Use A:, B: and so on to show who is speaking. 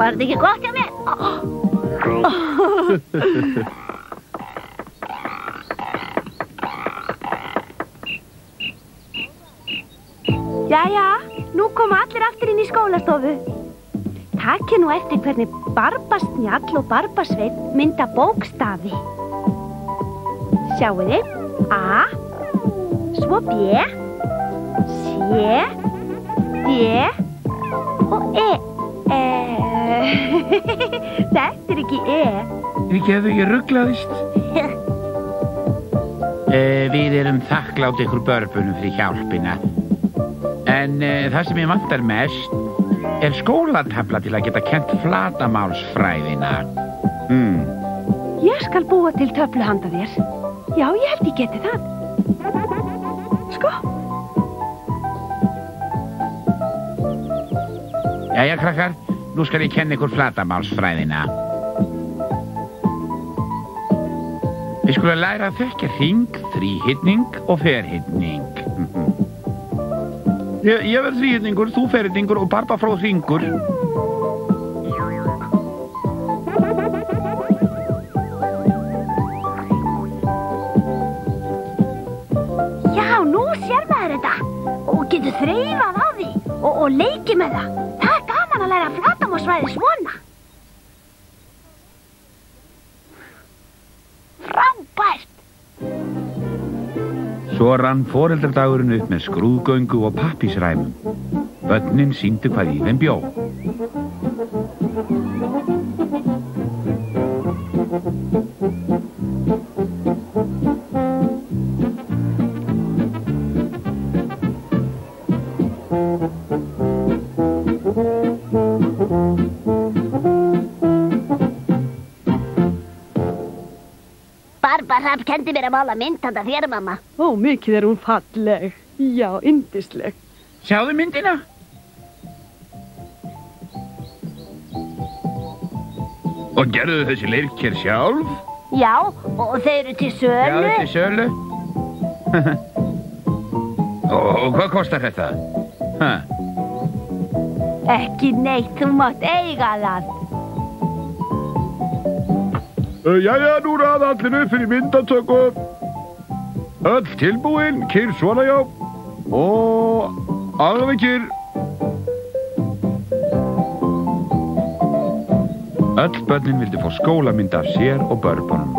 A: Var þetta ekki gott hjá mér?
B: Jæja, nú koma allir aftur inn í skólastofu. Takið nú eftir hvernig Barbasnjall og Barbasveinn mynda bókstafi. Sjáu þið? A, svo B, C, D og E. Þetta ekki E.
C: Ekki hefðu ekki ruglaðist. Við erum þakklátt ykkur börbunum fyrir hjálpina. En það sem ég vantar mest er skólatafla til að geta kennt flatamálsfræðina.
B: Ég skal búa til töflu handa þér. Já, ég held ég geti það. Sko.
C: Jæja, krakkar, nú skal ég kenna ykkur flatamálsfræðina. Við skulum læra að þekkja hring, þríhyrning og ferhyrning. Ég verð þríhyrningur, þú ferhyrningur og Barbafróð hringur.
A: Já, nú sér maður þetta og getur þreifað á því og leikið með það. Það er gaman að læra flatamálsfræði svona. Frábært!
C: Svo rann foreldradagurinn upp með skrúðgöngu og pappísræmum. Börnin sýndu hvað í þeim bjó.
A: Barbara kendi mér að mála mynd handa þér, mamma.
B: Ó, mikið er hún falleg. Já, yndisleg.
C: Sjáðu myndina. Og gerðu þessi leirker sjálf?
A: Já, og þau eru til sölu.
C: Já, til sölu. Og hvað kostar þetta?
A: Ekki neitt, þú mátt eiga það.
C: Jæja, nú raða allir upp fyrir myndatöku. Öll tilbúin, kyrr svona já. Og alveg kyrr. Öll börnin vildi fá skólamynd af sér og börnunum.